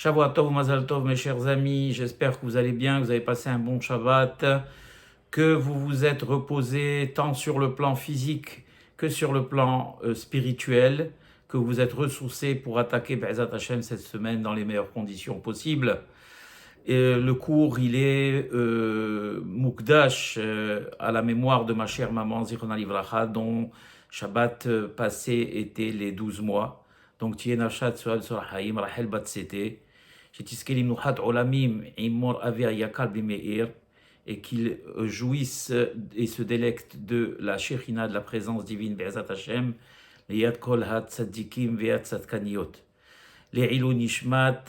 Shavua Tov, Mazal Tov, mes chers amis, j'espère que vous allez bien, que vous avez passé un bon Shabbat, que vous vous êtes reposés tant sur le plan physique que sur le plan spirituel, que vous vous êtes ressourcés pour attaquer Be'ezat Hashem cette semaine dans les meilleures conditions possibles. Et le cours, il est Mukdash à la mémoire de ma chère maman Zichron Livracha, dont Shabbat passé était les 12 mois. Donc, Tien Achat Sual Sorahayim, Rachel Batsete, Shetiskelim Nuhat Olamim, Imor Avia Yakal Bimeir, et qu'il jouisse et se délecte de la Shechina, de la présence divine, Be'ezat Hashem, Leyat Kol Hat Tzadikim Ve'at Tzadkaniot. Les Ilou Nishmat,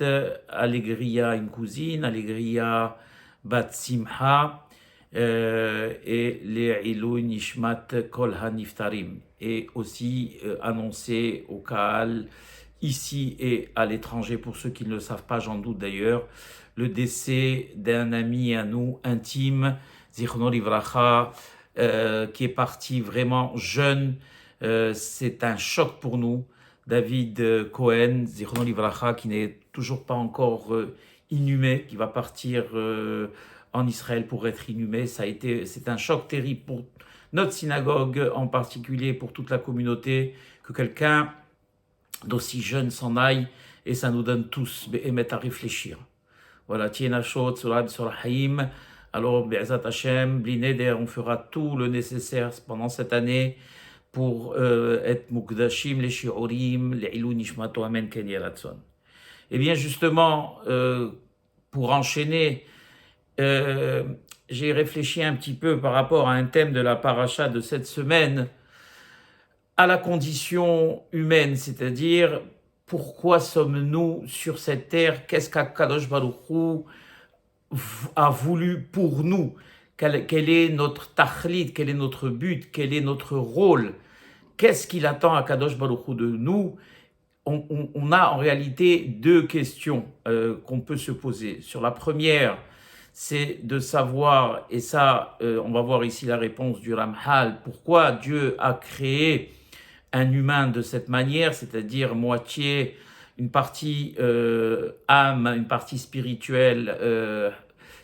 Allegria, une cousine, Allegria Bat Simha, et les Ilou Nishmat Kol HaNiftarim. Et aussi annoncer au Kaal, ici et à l'étranger, pour ceux qui ne le savent pas, j'en doute d'ailleurs, le décès d'un ami à nous, intime, Zichron Livracha, qui est parti vraiment jeune. C'est un choc pour nous. David Cohen, Zichron Livracha, qui n'est toujours pas encore inhumé, qui va partir en Israël pour être inhumé. C'est un choc terrible pour notre synagogue, en particulier pour toute la communauté, que quelqu'un d'aussi jeune s'en aille, et ça nous donne tous Be'emet à réfléchir. Voilà, Tiena Shot, Surab Sorahim. Alors, Be'ezat Hashem, Blineder, on fera tout le nécessaire pendant cette année pour être Mukdashim, les Shi'urim, les Ilou Nishmato, Amen, Ken Yeratson. Eh bien, justement, pour enchaîner, j'ai réfléchi un petit peu par rapport à un thème de la paracha de cette semaine, à la condition humaine, c'est-à-dire pourquoi sommes-nous sur cette terre, qu'est-ce qu'Akadosh Baruch Hu a voulu pour nous, quel est notre tachlit, quel est notre but, quel est notre rôle, qu'est-ce qu'il attend Akadosh Baruch Hu de nous. On a en réalité deux questions qu'on peut se poser. Sur la première, c'est de savoir, et ça, on va voir ici la réponse du Ramhal, pourquoi Dieu a créé un humain de cette manière, c'est-à-dire moitié, une partie âme, une partie spirituelle,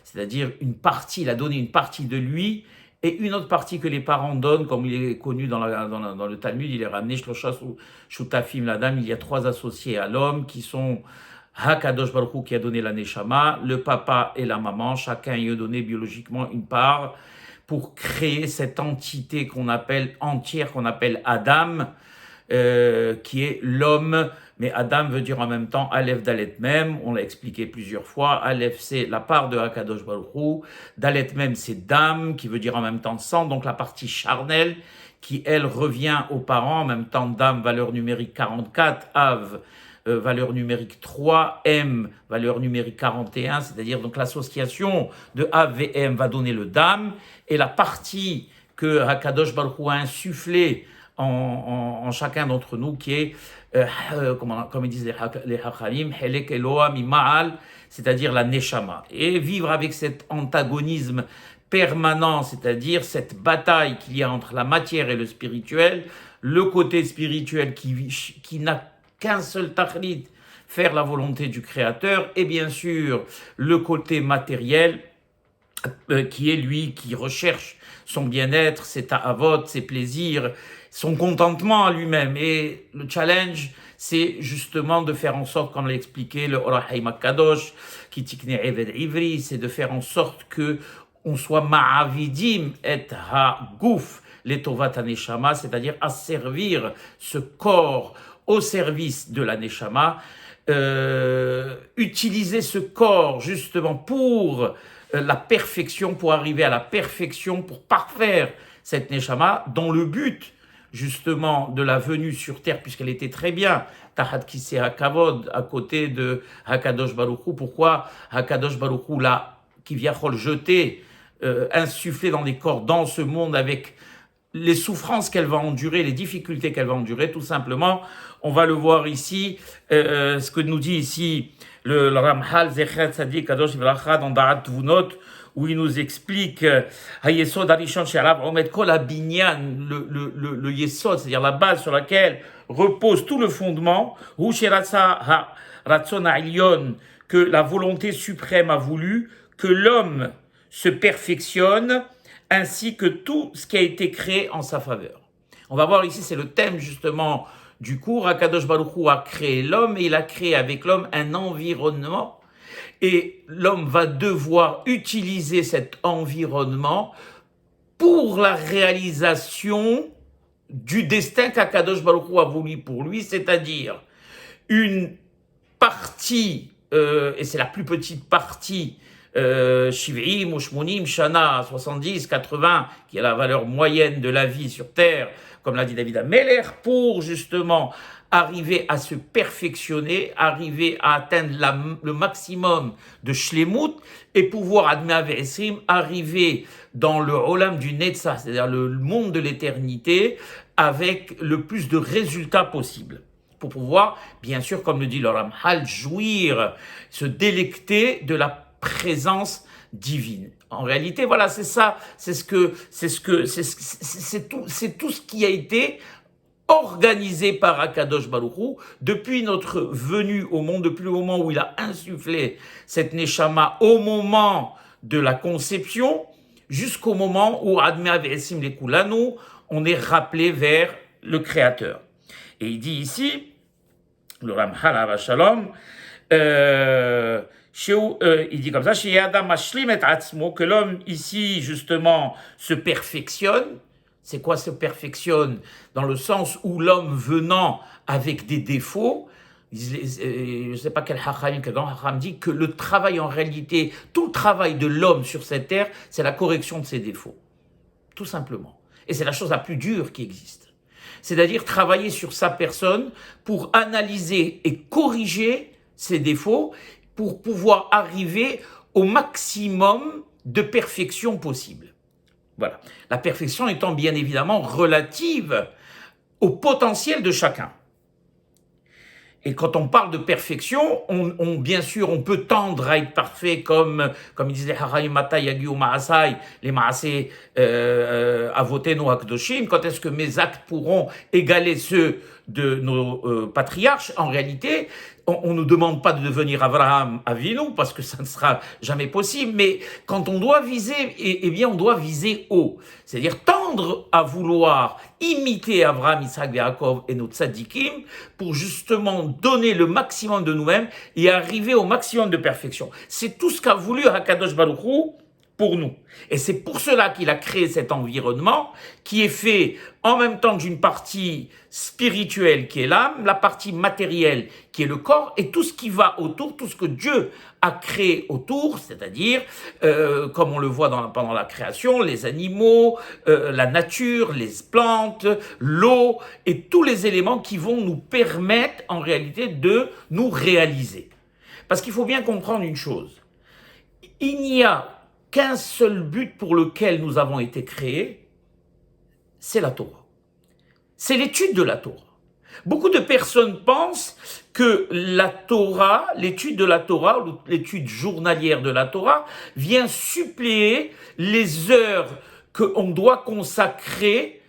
c'est-à-dire une partie, il a donné une partie de lui, et une autre partie que les parents donnent, comme il est connu dans le Talmud, il est ramené, Shlosha Shutafim Ladam, il y a trois associés à l'homme qui sont Hakadosh Baruch Hu qui a donné la Neshama, le papa et la maman, chacun y a donné biologiquement une part pour créer cette entité qu'on appelle entière, qu'on appelle Adam, qui est l'homme. Mais Adam veut dire en même temps Aleph Dalet Mem, on l'a expliqué plusieurs fois. Aleph, c'est la part de Hakadosh Baruch Hu. Dalet Mem, c'est Dam, qui veut dire en même temps sang, donc la partie charnelle, qui elle revient aux parents. En même temps, Dam, valeur numérique 44, Av, valeur numérique 3, M, valeur numérique 41, c'est-à-dire donc l'association de Av et M va donner le Dam, et la partie que Hakadosh Baruch Hu a insufflée en chacun d'entre nous, qui est, comme ils disent les Hachalim, Helek Eloa Mima'al, c'est-à-dire la Neshama. Et vivre avec cet antagonisme permanent, c'est-à-dire cette bataille qu'il y a entre la matière et le spirituel, le côté spirituel qui n'a qu'un seul tachlit, faire la volonté du Créateur, et bien sûr le côté matériel, qui est lui qui recherche son bien-être, ses ta'avot, ses plaisirs, son contentement à lui-même. Et le challenge, c'est justement de faire en sorte, comme l'a expliqué le Orahaim HaKadosh, qui tikne Eved Ivri, c'est de faire en sorte que on soit ma'avidim et ha'gouf, les tovat haneshama, c'est-à-dire à servir ce corps au service de la neshama, utiliser ce corps justement pour la perfection, pour arriver à la perfection, pour parfaire cette neshama, dont le but justement de la venue sur terre, puisqu'elle était très bien, Tahat Kiseh HaKavod, à côté de Hakadosh Baruch Hu. Pourquoi Hakadosh Baruch Hu l'a kiviachol jeté, insufflé dans les corps, dans ce monde, avec les souffrances qu'elle va endurer, les difficultés qu'elle va endurer, tout simplement. On va le voir ici, ce que nous dit ici le Ramhal Zecher Tzadik Kadosh Livracha dans Da'at Tvunot, où il nous explique Hayesod Arishon Sherav Omed Kol Abinyan, le Yesod, c'est-à-dire la base sur laquelle repose tout le fondement, Hu Sheratsa Ratzon Ha'ilyon, que la volonté suprême a voulu que l'homme se perfectionne ainsi que tout ce qui a été créé en sa faveur. On va voir ici, c'est le thème justement du cours. Akadosh Baruch Hu a créé l'homme et il a créé avec l'homme un environnement. Et l'homme va devoir utiliser cet environnement pour la réalisation du destin qu'Akadosh Baruch Hu a voulu pour lui, c'est-à-dire une partie, et c'est la plus petite partie, Shiv'im ou Shmonim, Shana, 70, 80, qui est la valeur moyenne de la vie sur Terre, comme l'a dit David Ameller, pour justement arriver à se perfectionner, arriver à atteindre le maximum de Shlemut et pouvoir, Admea Ve'esrim, arriver dans le Olam du Netzah, c'est-à-dire le monde de l'éternité, avec le plus de résultats possible. Pour pouvoir, bien sûr, comme le dit le Ramchal, jouir, se délecter de la présence divine. En réalité, voilà, c'est ça, c'est tout ce qui a été organisé par Akadosh Baruch Hu depuis notre venue au monde, depuis le moment où il a insufflé cette Neshama au moment de la conception, jusqu'au moment où Admea Ve'esim Lekulanu, on est rappelé vers le Créateur. Et il dit ici, le Ramchal Alav Shalom, il dit comme ça, que l'homme ici justement se perfectionne. C'est quoi se perfectionne? Dans le sens où l'homme venant avec des défauts, je ne sais pas quel grand hacham dit que le travail en réalité, tout le travail de l'homme sur cette terre, c'est la correction de ses défauts. Tout simplement. Et c'est la chose la plus dure qui existe. C'est-à-dire travailler sur sa personne pour analyser et corriger ses défauts pour pouvoir arriver au maximum de perfection possible. Voilà. La perfection étant bien évidemment relative au potentiel de chacun. Et quand on parle de perfection, bien sûr, on peut tendre à être parfait comme ils disent les Haraim Mata Yagiu Maasai, les Maasai Avotenu Akdoshim. Quand est-ce que mes actes pourront égaler ceux de nos patriarches? En réalité, on ne nous demande pas de devenir Abraham Avinu parce que ça ne sera jamais possible, mais quand on doit viser, eh bien on doit viser haut, c'est-à-dire tendre à vouloir imiter Abraham, Isaac, Yaakov et nos tzadikim pour justement donner le maximum de nous-mêmes et arriver au maximum de perfection. C'est tout ce qu'a voulu Hakadosh Baruch Hu pour nous. Et c'est pour cela qu'il a créé cet environnement qui est fait en même temps d'une partie spirituelle qui est l'âme, la partie matérielle qui est le corps et tout ce qui va autour, tout ce que Dieu a créé autour, c'est-à-dire, comme on le voit pendant la création, les animaux, la nature, les plantes, l'eau et tous les éléments qui vont nous permettre en réalité de nous réaliser. Parce qu'il faut bien comprendre une chose, il n'y a qu'un seul but pour lequel nous avons été créés, c'est la Torah. C'est l'étude de la Torah. Beaucoup de personnes pensent que la Torah, l'étude de la Torah, l'étude journalière de la Torah, vient suppléer les heures qu'on doit consacrer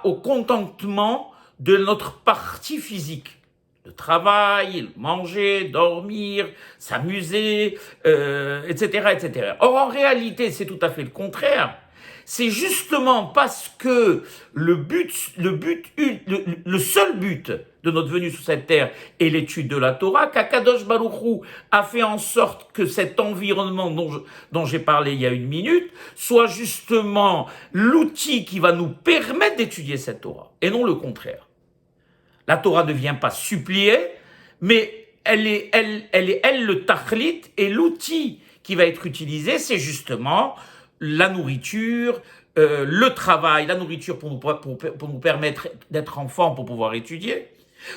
au contentement de notre partie physique. Le travail, manger, dormir, s'amuser, etc., etc. Or, en réalité, c'est tout à fait le contraire. C'est justement parce que le seul but de notre venue sur cette terre est l'étude de la Torah, qu'Akadosh Baruch Hu a fait en sorte que cet environnement dont j'ai parlé il y a une minute soit justement l'outil qui va nous permettre d'étudier cette Torah, et non le contraire. La Torah ne vient pas supplier, mais elle est le tachlit, et l'outil qui va être utilisé, c'est justement la nourriture, le travail, la nourriture pour nous permettre d'être en forme pour pouvoir étudier,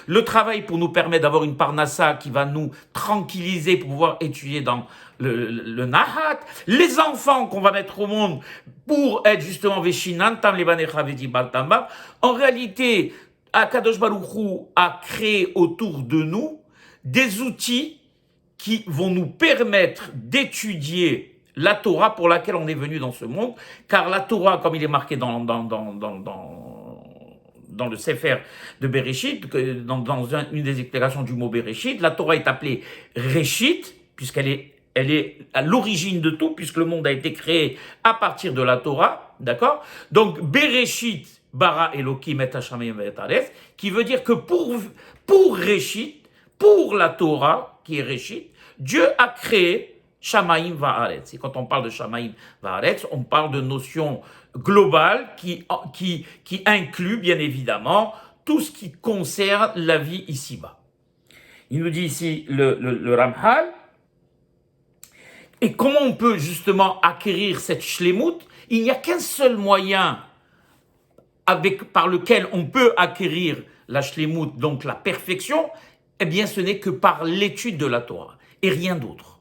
le travail pour nous permettre d'avoir une parnassa qui va nous tranquilliser pour pouvoir étudier dans le nahat, les enfants qu'on va mettre au monde pour être justement veshinantam lebanecha vedi baltamba. En réalité, Akadosh Baruch Hu a créé autour de nous des outils qui vont nous permettre d'étudier la Torah pour laquelle on est venu dans ce monde, car la Torah, comme il est marqué dans le Sefer de Bereshit, dans une des explications du mot Bereshit, la Torah est appelée Reshit, elle est à l'origine de tout, puisque le monde a été créé à partir de la Torah, d'accord? Donc, Bereshit, bara Elohim et Hashamayim et Aretz, qui veut dire que pour Réchit, pour la Torah, qui est Réchit, Dieu a créé Shamayim Va'aretz. Et quand on parle de Shamayim Va'aretz, on parle de notions globales qui inclut, bien évidemment, tout ce qui concerne la vie ici-bas. Il nous dit ici, le Ramchal, et comment on peut justement acquérir cette shlemut? Il n'y a qu'un seul moyen par lequel on peut acquérir la shlemut, donc la perfection, eh bien ce n'est que par l'étude de la Torah, et rien d'autre.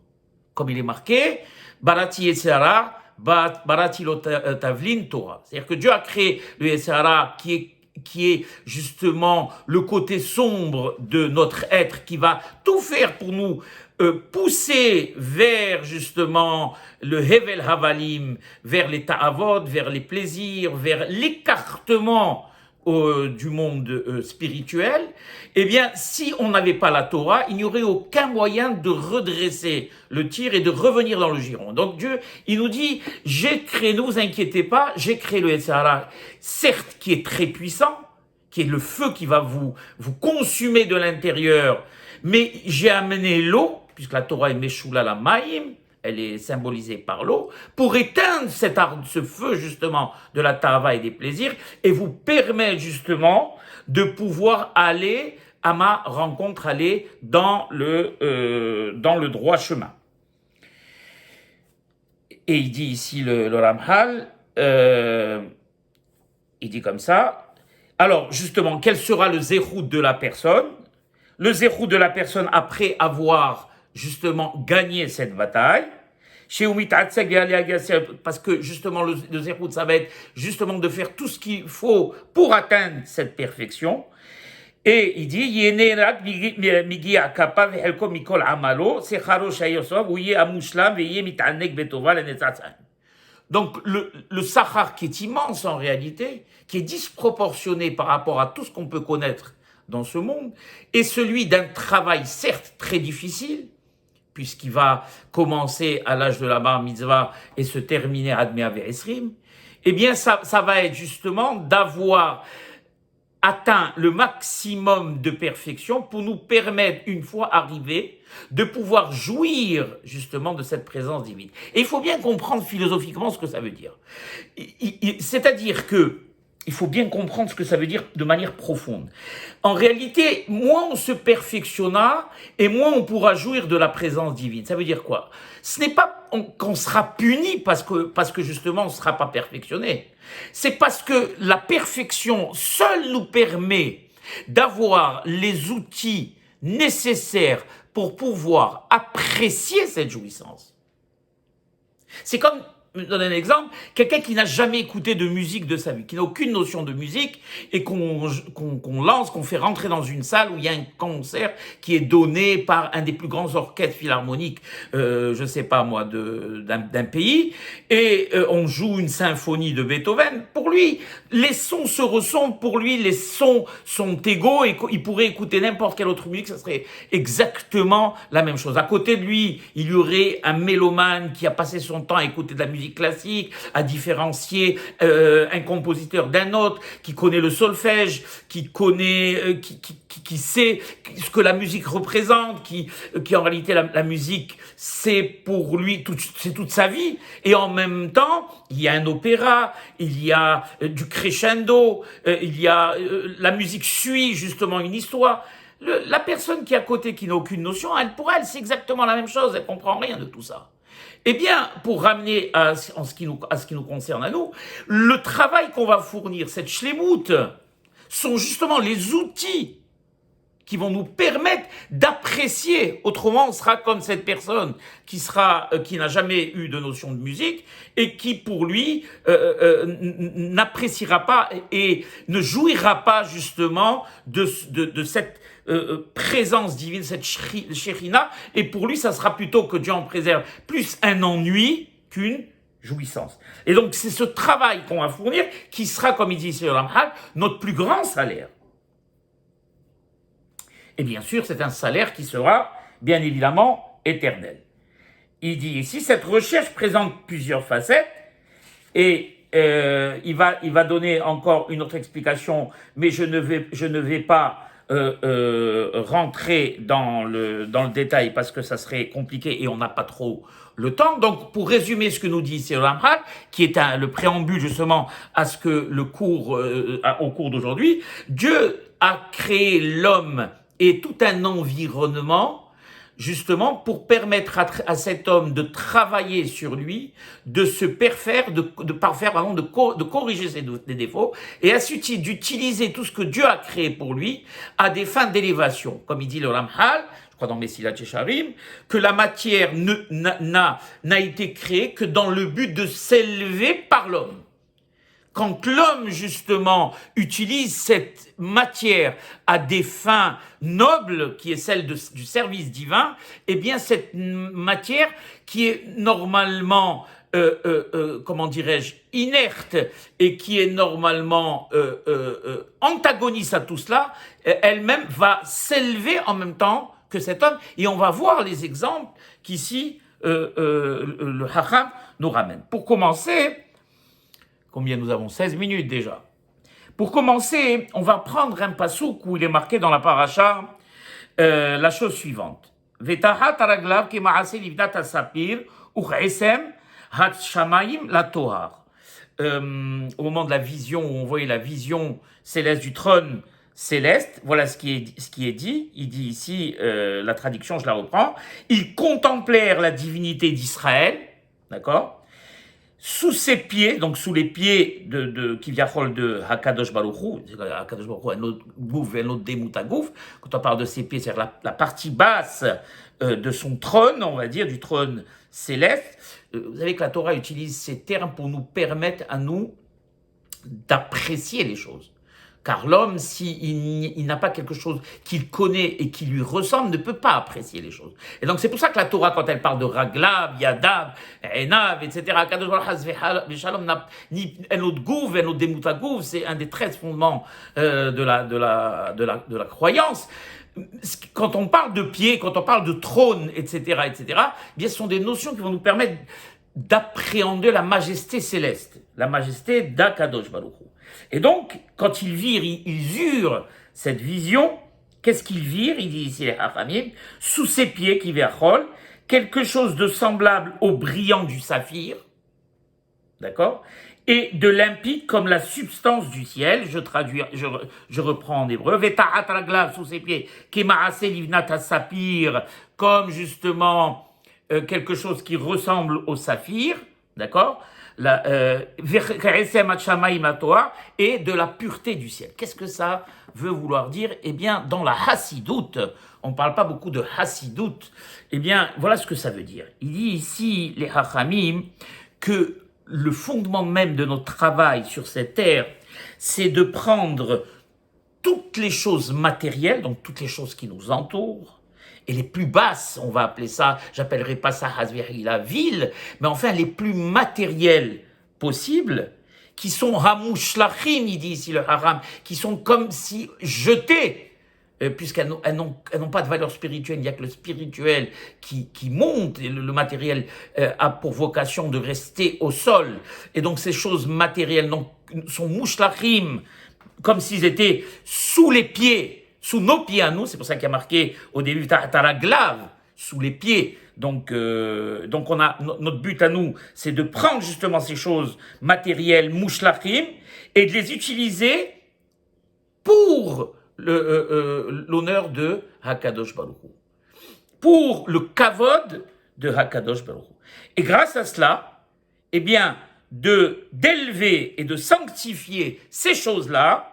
Comme il est marqué, Barati Yetzirah, Barati lo Tavlin Torah. C'est-à-dire que Dieu a créé le Yetzirah qui est justement le côté sombre de notre être, qui va tout faire pour nous pousser vers justement le Hevel Havalim, vers les Ta'avot, vers les plaisirs, vers l'écartement du monde spirituel. Eh bien, si on n'avait pas la Torah, il n'y aurait aucun moyen de redresser le tir et de revenir dans le giron. Donc Dieu, il nous dit, j'ai créé, ne vous inquiétez pas, j'ai créé le Yetzirah, certes qui est très puissant, qui est le feu qui va vous consumer de l'intérieur, mais j'ai amené l'eau, puisque la Torah est Meshula la Maïm, elle est symbolisée par l'eau, pour éteindre ce feu justement de la Tava et des plaisirs, et vous permettre justement de pouvoir aller à ma rencontre, aller dans le droit chemin. Et il dit ici le Ramchal, il dit comme ça, alors justement, quel sera le zérout de la personne? Le zérout de la personne après avoir justement gagné cette bataille, parce que justement le zérout, ça va être justement de faire tout ce qu'il faut pour atteindre cette perfection. Et il dit, donc le sachar qui est immense en réalité, qui est disproportionné par rapport à tout ce qu'on peut connaître dans ce monde, est celui d'un travail certes très difficile, puisqu'il va commencer à l'âge de la bar mitzvah et se terminer à Admea Ve'esrim, eh bien ça va être justement d'avoir atteint le maximum de perfection pour nous permettre, une fois arrivé, de pouvoir jouir justement de cette présence divine. Et il faut bien comprendre philosophiquement ce que ça veut dire. C'est-à-dire que il faut bien comprendre ce que ça veut dire de manière profonde. En réalité, moins on se perfectionnera et moins on pourra jouir de la présence divine. Ça veut dire quoi? Ce n'est pas qu'on sera puni parce que justement on ne sera pas perfectionné. C'est parce que la perfection seule nous permet d'avoir les outils nécessaires pour pouvoir apprécier cette jouissance. C'est comme, je donne un exemple, quelqu'un qui n'a jamais écouté de musique de sa vie, qui n'a aucune notion de musique, et qu'on lance, qu'on fait rentrer dans une salle où il y a un concert qui est donné par un des plus grands orchestres philharmoniques, je sais pas moi, d'un pays, et on joue une symphonie de Beethoven. Pour lui, les sons se ressemblent, pour lui, les sons sont égaux, et il pourrait écouter n'importe quelle autre musique, ça serait exactement la même chose. À côté de lui, il y aurait un mélomane qui a passé son temps à écouter de la musique classique, à différencier un compositeur d'un autre, qui connaît le solfège, qui connaît, qui sait ce que la musique représente, qui en réalité la musique c'est pour lui c'est toute sa vie, et en même temps il y a un opéra, il y a du crescendo, il y a la musique suit justement une histoire. La personne qui est à côté, qui n'a aucune notion, pour elle c'est exactement la même chose, elle comprend rien de tout ça. Eh bien, pour ramener à ce qui nous concerne à nous, le travail qu'on va fournir, cette shlemut, sont justement les outils qui vont nous permettre d'apprécier. Autrement, on sera comme cette personne qui n'a jamais eu de notion de musique et qui, pour lui, n'appréciera pas et ne jouira pas justement de cette présence divine, cette Shekhinah, et pour lui, ça sera plutôt, que Dieu en préserve, plus un ennui qu'une jouissance. Et donc, c'est ce travail qu'on va fournir qui sera, comme il dit ici le Ramchal, notre plus grand salaire. Et bien sûr, c'est un salaire qui sera, bien évidemment, éternel. il dit ici, cette recherche présente plusieurs facettes et il va donner encore une autre explication, mais je ne vais pas rentrer dans le détail parce que ça serait compliqué et on n'a pas trop le temps. Donc, pour résumer ce que nous dit ici le Ramchal, qui est le préambule justement à ce que le cours, au cours d'aujourd'hui, Dieu a créé l'homme et tout un environnement justement pour permettre à cet homme de travailler sur lui, de se parfaire, de parfaire, pardon, de corriger ses défauts, et ainsi d'utiliser tout ce que Dieu a créé pour lui à des fins d'élévation. Comme il dit le Ramchal, je crois dans Messilat Yesharim, que la matière n'a été créée que dans le but de s'élever par l'homme. Quand l'homme, justement, utilise cette matière à des fins nobles, qui est celle du service divin, eh bien, cette matière qui est normalement, comment dirais-je, inerte et qui est normalement antagoniste à tout cela, elle-même va s'élever en même temps que cet homme. Et on va voir les exemples qu'ici, le Hacham nous ramène. Pour commencer, combien nous avons? 16 minutes déjà. Pour commencer, on va prendre un passouk où il est marqué dans la paracha la chose suivante. Vetahat araglav ki ma'ase livnat asapir uchesem hat shamayim la tohar. Au moment de la vision, où on voyait la vision céleste du trône céleste, voilà ce qui est dit. Il dit ici, la traduction, je la reprends. Ils contemplèrent la divinité d'Israël, d'accord? Sous ses pieds, donc sous les pieds de Kivyachol de Hakadosh Baruch Hu, Hakadosh Baruch Hu, un autre gouf, un autre démoutagouf, quand on parle de ses pieds, c'est-à-dire la partie basse de son trône, on va dire, du trône céleste. Vous savez que la Torah utilise ces termes pour nous permettre à nous d'apprécier les choses. Car l'homme, s'il n'a pas quelque chose qu'il connaît et qui lui ressemble, ne peut pas apprécier les choses. Et donc c'est pour ça que la Torah, quand elle parle de Raglav, Yadav, Enav, etc., Kadosh Baruch Hu Shalom n'a ni un autre gouv, un autre démoutagouf, c'est un des 13 fondements de la croyance. Quand on parle de pied, quand on parle de trône, etc., eh bien ce sont des notions qui vont nous permettre d'appréhender la majesté céleste, la majesté d'Akadosh Baruch Hu. Et donc, quand ils eurent cette vision, qu'est-ce qu'ils virent? Il dit ici les Hachamim, sous ses pieds, qui verront quelque chose de semblable au brillant du saphir, d'accord, et de limpide comme la substance du ciel. Je traduis, je reprends en hébreu. Vetahat raglav, sous ses pieds, kemaase livnat sapir, comme justement quelque chose qui ressemble au saphir, d'accord, et de la pureté du ciel. Qu'est-ce que ça veut vouloir dire? Eh bien, dans la Hassidout, on ne parle pas beaucoup de Hassidout, eh bien, voilà ce que ça veut dire. Il dit ici, les Hachamim, que le fondement même de notre travail sur cette terre, c'est de prendre toutes les choses matérielles, donc toutes les choses qui nous entourent, et les plus basses, on va appeler ça, j'appellerai pas ça Hazveri la ville, mais enfin les plus matérielles possibles, qui sont Hamushlachim, il dit ici le Haram, qui sont comme si jetées, puisqu'elles n'ont pas de valeur spirituelle, il n'y a que le spirituel qui monte, et le matériel a pour vocation de rester au sol. Et donc ces choses matérielles sont Mushlachim, comme s'ils étaient sous les pieds, sous nos pieds à nous, c'est pour ça qu'il y a marqué au début Taraglav, sous les pieds. Donc on a notre but à nous, c'est de prendre justement ces choses matérielles, mouchlachim, et de les utiliser pour l'honneur de Hakadosh Baruch Hu, pour le kavod de Hakadosh Baruch Hu. Et grâce à cela, eh bien, d'élever et de sanctifier ces choses-là,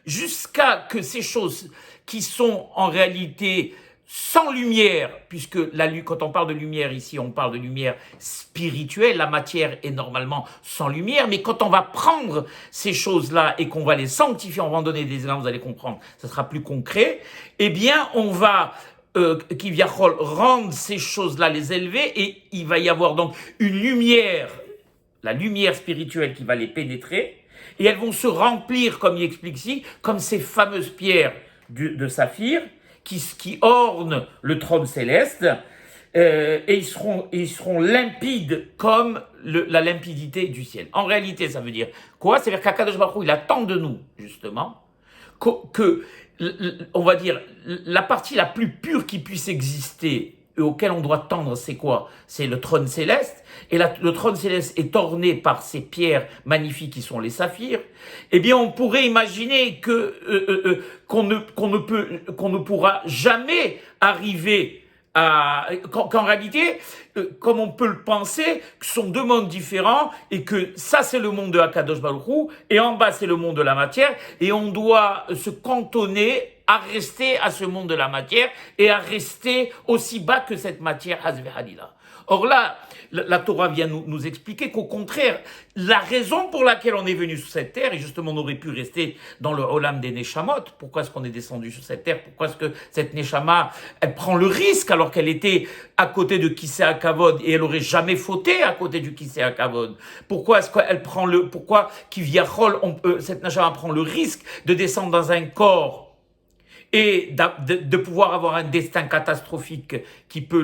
jusqu'à que ces choses qui sont en réalité sans lumière, puisque quand on parle de lumière ici, on parle de lumière spirituelle, la matière est normalement sans lumière, mais quand on va prendre ces choses-là et qu'on va les sanctifier, on va en donner des exemples, vous allez comprendre, ça sera plus concret, eh bien on va Kivyachol rendre ces choses-là, les élever, et il va y avoir donc une lumière, la lumière spirituelle qui va les pénétrer, et elles vont se remplir, comme il explique ici, comme ces fameuses pierres de saphir qui ornent le trône céleste. et ils seront limpides comme la limpidité du ciel. En réalité, ça veut dire quoi? C'est-à-dire qu'Akadosh Baruch Hu, il attend de nous, justement, on va dire, la partie la plus pure qui puisse exister et auquel on doit tendre, c'est quoi? C'est le trône céleste. Et le trône céleste est orné par ces pierres magnifiques qui sont les saphirs. Eh bien, on pourrait imaginer qu'on ne pourra jamais arriver qu'en réalité, comme on peut le penser, ce sont deux mondes différents et que ça c'est le monde de Akadosh Baruch Hu et en bas c'est le monde de la matière et on doit se cantonner à rester à ce monde de la matière et à rester aussi bas que cette matière Hazve Halila. Or là, la Torah vient nous expliquer qu'au contraire, la raison pour laquelle on est venu sur cette terre, et justement on aurait pu rester dans le Olam des Neshamot, pourquoi est-ce qu'on est descendu sur cette terre, pourquoi est-ce que cette Neshama, elle prend le risque alors qu'elle était à côté de Kisei HaKavod et elle aurait jamais fauté à côté du Kisei HaKavod. Pourquoi est-ce qu'elle prend pourquoi Kivyachol, cette Neshama prend le risque de descendre dans un corps et de pouvoir avoir un destin catastrophique qui peut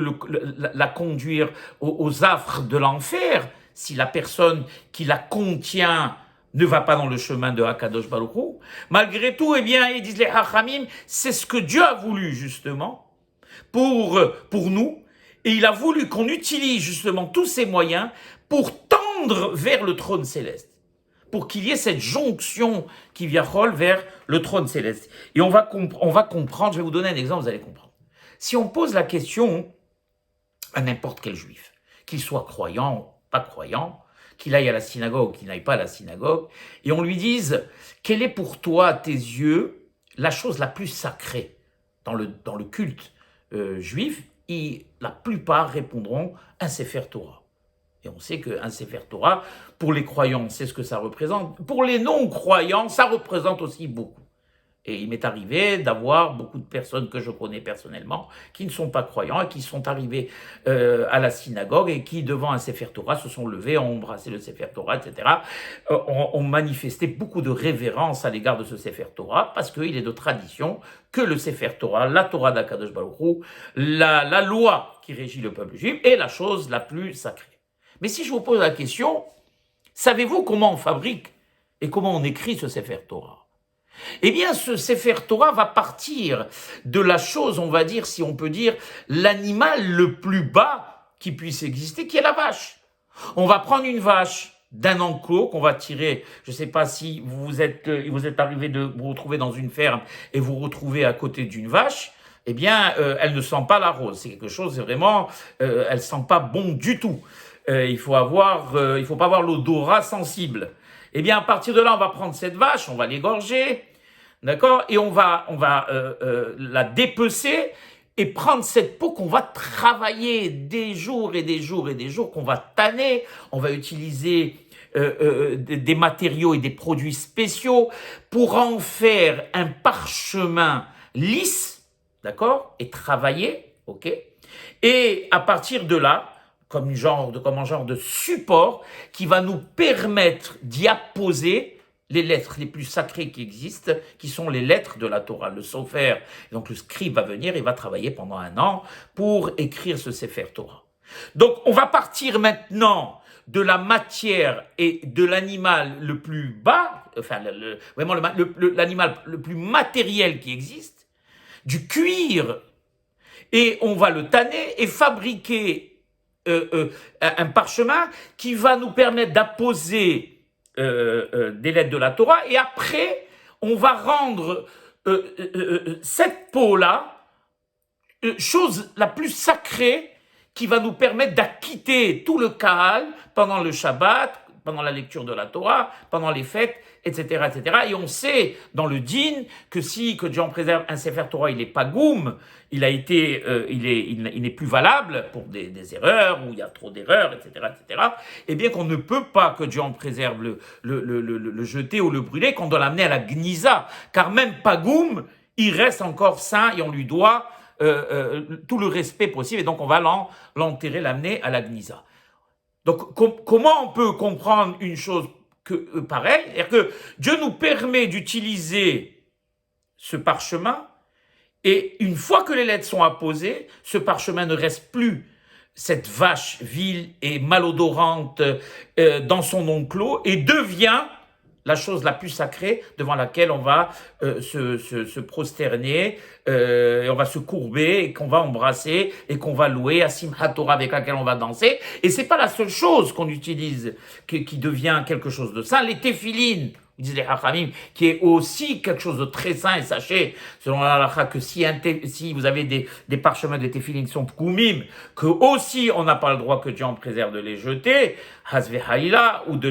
la conduire aux affres de l'enfer, si la personne qui la contient ne va pas dans le chemin de Hakadosh Baruch Hu. Malgré tout, eh bien, ils disent les Hachamim, c'est ce que Dieu a voulu, justement, pour nous, et il a voulu qu'on utilise, justement, tous ces moyens pour tendre vers le trône céleste, pour qu'il y ait cette jonction qui viachol vers le trône céleste. Et on va comprendre, je vais vous donner un exemple, vous allez comprendre. Si on pose la question à n'importe quel juif, qu'il soit croyant, pas croyant, qu'il aille à la synagogue ou qu'il n'aille pas à la synagogue, et on lui dise, quelle est pour toi, à tes yeux, la chose la plus sacrée dans le culte juif, et la plupart répondront un Sefer Torah. Et on sait qu'un Sefer Torah, pour les croyants, c'est ce que ça représente. Pour les non-croyants, ça représente aussi beaucoup. Et il m'est arrivé d'avoir beaucoup de personnes que je connais personnellement qui ne sont pas croyants et qui sont arrivés à la synagogue et qui, devant un Sefer Torah, se sont levés, ont embrassé le Sefer Torah, etc., ont manifesté beaucoup de révérence à l'égard de ce Sefer Torah parce qu'il est de tradition que le Sefer Torah, la Torah d'Akadosh Baruch Hu, la loi qui régit le peuple juif, est la chose la plus sacrée. Mais si je vous pose la question, savez-vous comment on fabrique et comment on écrit ce Sefer Torah? Eh bien, ce Sefer Torah va partir de la chose, on va dire, si on peut dire, l'animal le plus bas qui puisse exister, qui est la vache. On va prendre une vache d'un enclos qu'on va tirer, je ne sais pas si vous êtes arrivé de vous retrouver dans une ferme et vous retrouvez à côté d'une vache, eh bien, elle ne sent pas la rose. C'est quelque chose, c'est vraiment, elle sent pas bon du tout. Il faut pas avoir l'odorat sensible. Eh bien, à partir de là, on va prendre cette vache, on va l'égorger, d'accord, et on va la dépecer et prendre cette peau qu'on va travailler des jours et des jours et des jours, qu'on va tanner. On va utiliser des matériaux et des produits spéciaux pour en faire un parchemin lisse, d'accord, et travaillé, ok. Et à partir de là, comme un genre de support qui va nous permettre d'y apposer les lettres les plus sacrées qui existent, qui sont les lettres de la Torah. Le sofer, donc le scribe va venir, il va travailler pendant 1 an pour écrire ce Sefer Torah. Donc on va partir maintenant de la matière et de l'animal le plus bas, enfin vraiment l'animal le plus matériel qui existe, du cuir, et on va le tanner et fabriquer un parchemin qui va nous permettre d'apposer des lettres de la Torah, et après, on va rendre cette peau-là, chose la plus sacrée, qui va nous permettre d'acquitter tout le Kahal pendant le Shabbat, pendant la lecture de la Torah, pendant les fêtes, etc., etc. Et on sait dans le Din que Dieu en préserve, un Sefer Torah, il est pas goum, il n'est plus valable pour des erreurs, où il y a trop d'erreurs, etc., etc. Et bien qu'on ne peut pas, que Dieu en préserve, le jeter ou le brûler, qu'on doit l'amener à la Gniza, car même pas goum, il reste encore saint et on lui doit tout le respect possible, et donc on va l'enterrer, l'amener à la Gniza. Donc, comment on peut comprendre une chose pareille? C'est-à-dire que Dieu nous permet d'utiliser ce parchemin, et une fois que les lettres sont apposées, ce parchemin ne reste plus cette vache vile et malodorante dans son enclos et devient la chose la plus sacrée devant laquelle on va se prosterner, et on va se courber, et qu'on va embrasser, et qu'on va louer, à Simchat Torah avec laquelle on va danser. Et c'est pas la seule chose qu'on utilise qui devient quelque chose de saint. Les téphilines, disent les Hachamim, qui est aussi quelque chose de très saint, et sachez, selon la halakha, que si vous avez des parchemins de téphilines qui sont pkoumim, que aussi on n'a pas le droit que Dieu en préserve de les jeter, hasve haïla, ou de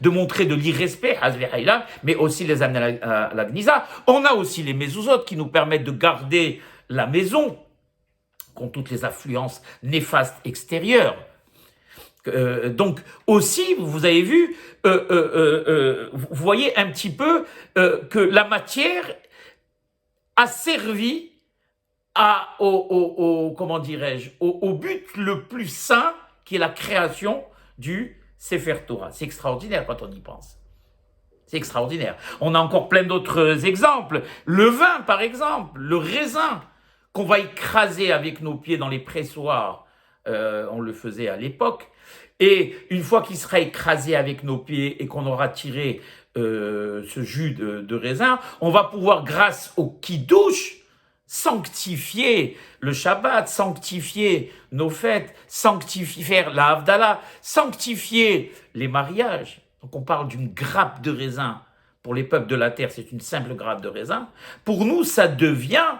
montrer de l'irrespect, hasve haïla, mais aussi les amener à la gnisa. On a aussi les mezuzot qui nous permettent de garder la maison contre toutes les affluences néfastes extérieures. Donc aussi, vous avez vu, vous voyez un petit peu que la matière a servi comment dirais-je, au but le plus sain, qui est la création du Sefer Torah. C'est extraordinaire quand on y pense. C'est extraordinaire. On a encore plein d'autres exemples. Le vin, par exemple, le raisin qu'on va écraser avec nos pieds dans les pressoirs. On le faisait à l'époque. Et une fois qu'il sera écrasé avec nos pieds et qu'on aura tiré ce jus de raisin, on va pouvoir, grâce au kiddush, sanctifier le Shabbat, sanctifier nos fêtes, faire la Havdalah, sanctifier les mariages. Donc on parle d'une grappe de raisin. Pour les peuples de la terre, c'est une simple grappe de raisin. Pour nous, ça devient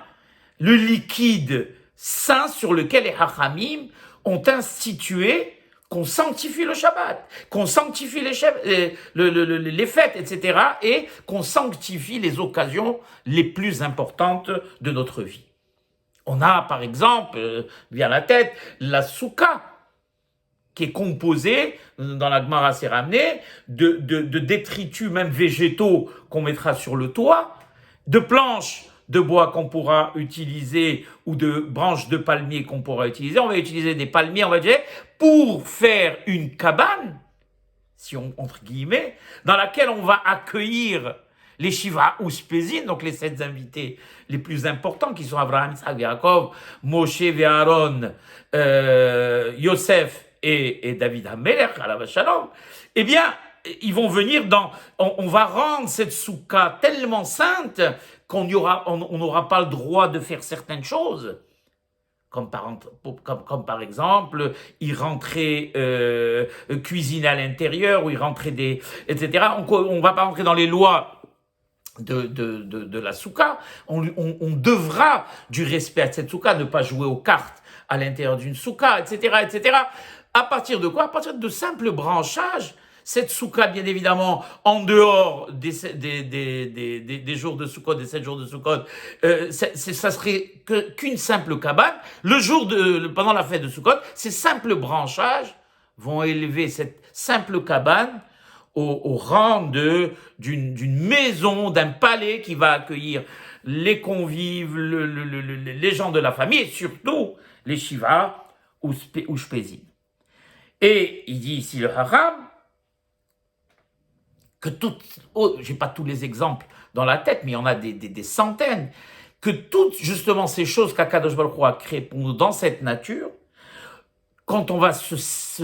le liquide saint sur lequel les Hachamim ont institué qu'on sanctifie le Shabbat, qu'on sanctifie les fêtes, etc., et qu'on sanctifie les occasions les plus importantes de notre vie. On a, par exemple, vient à la tête, la souka, qui est composée, dans la Gemara c'est ramené, de détritus même végétaux qu'on mettra sur le toit, de planches de bois qu'on pourra utiliser ou de branches de palmiers qu'on pourra utiliser. On va utiliser des palmiers, on va dire, pour faire une cabane, si on, entre guillemets, dans laquelle on va accueillir les Shiva Uspezin, donc les 7 invités les plus importants, qui sont Abraham, Isaac, Yaakov, Moshe et Aaron, Yosef et David HaMelech, alav shalom. Eh bien, ils vont venir on va rendre cette soukha tellement sainte qu'on n'aura pas le droit de faire certaines choses. Comme par exemple, y rentrer cuisiner à l'intérieur, ou y rentrer etc. On va pas rentrer dans les lois de la soukha. On devra du respect à cette soukha, ne pas jouer aux cartes à l'intérieur d'une soukha, etc., etc. À partir de quoi? À partir de simples branchages. Cette soukha, bien évidemment, en dehors des jours de Sukkot, des 7 jours de Sukkot, ça serait qu'une simple cabane. Pendant la fête de Sukkot, ces simples branchages vont élever cette simple cabane au rang d'une maison, d'un palais qui va accueillir les convives, les gens de la famille, et surtout les Shiva ou Shpezin. Et il dit ici le Haram, que j'ai pas tous les exemples dans la tête, mais il y en a des centaines, que toutes justement ces choses qu'Akadosh Baruch Hu a créées pour nous dans cette nature, quand on va se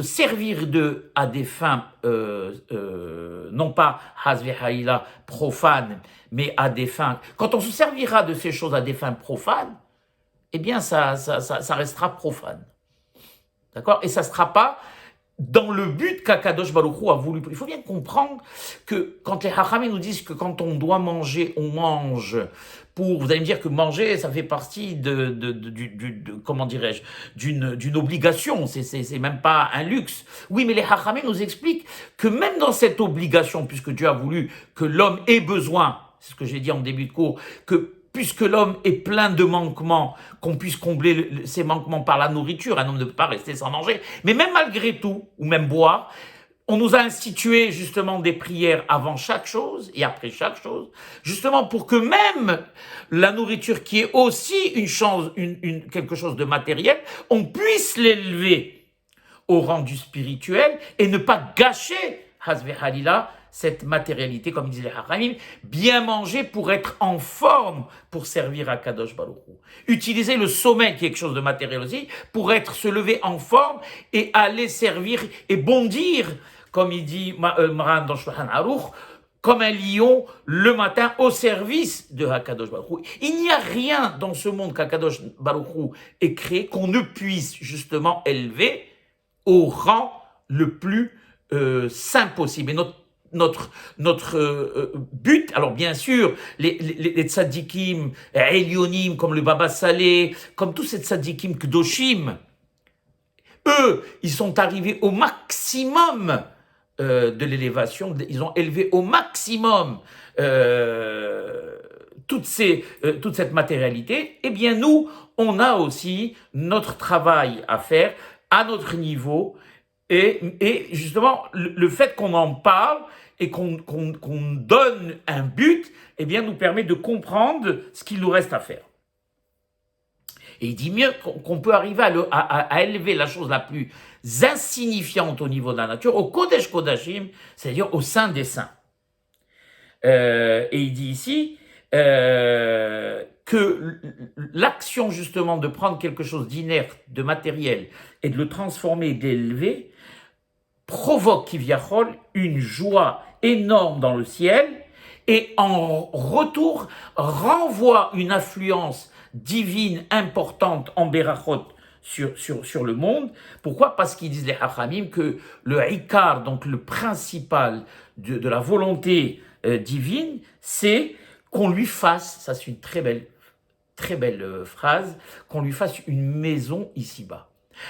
servir d'eux à des fins, non pas hasve haïla profanes, mais à des fins, quand on se servira de ces choses à des fins profanes, eh bien ça restera profane. D'accord? Et ça ne sera pas dans le but qu'Akadosh Baruch Hu a voulu. Il faut bien comprendre que quand les Hachamim nous disent que quand on doit manger, on mange vous allez me dire que manger, ça fait partie comment dirais-je, d'une obligation. C'est même pas un luxe. Oui, mais les Hachamim nous expliquent que même dans cette obligation, puisque Dieu a voulu que l'homme ait besoin, c'est ce que j'ai dit en début de cours, que puisque l'homme est plein de manquements, qu'on puisse combler ces manquements par la nourriture, un homme ne peut pas rester sans manger, mais même malgré tout, ou même boire, on nous a institué justement des prières avant chaque chose et après chaque chose, justement pour que même la nourriture qui est aussi quelque chose de matériel, on puisse l'élever au rang du spirituel et ne pas gâcher, hasve halila, cette matérialité, comme disait les Hachamim, bien manger pour être en forme, pour servir à Kadosh Baruch Hu. Utiliser le sommeil, qui est quelque chose de matériel aussi, pour se lever en forme et aller servir et bondir, comme il dit Maran dans Shulchan Aruch, comme un lion le matin au service de Hakadosh Baruch Hu. Il n'y a rien dans ce monde qu'Hakadosh Baruch Hu ait créé qu'on ne puisse justement élever au rang le plus saint possible. Et notre but, alors bien sûr, les tzadikim, Elyonim, comme le Baba Saleh, comme tous ces tzadikim Kdoshim, eux, ils sont arrivés au maximum de l'élévation, ils ont élevé au maximum toute cette matérialité. Eh bien, nous, on a aussi notre travail à faire à notre niveau, et justement, le fait qu'on en parle et qu'on donne un but, eh bien, nous permet de comprendre ce qu'il nous reste à faire. Et il dit mieux qu'on peut arriver à élever la chose la plus insignifiante au niveau de la nature, au Kodesh Kodashim, c'est-à-dire au sein des saints. Et il dit ici que l'action justement de prendre quelque chose d'inerte, de matériel, et de le transformer, d'élever, provoque Kivyachol une joie énorme dans le ciel, et en retour renvoie une influence divine importante en Berachot sur le monde. Pourquoi? Parce qu'ils disent les Hachamim que le Ikar, donc le principal de la volonté divine, c'est qu'on lui fasse, ça c'est une très belle phrase, qu'on lui fasse une maison ici-bas.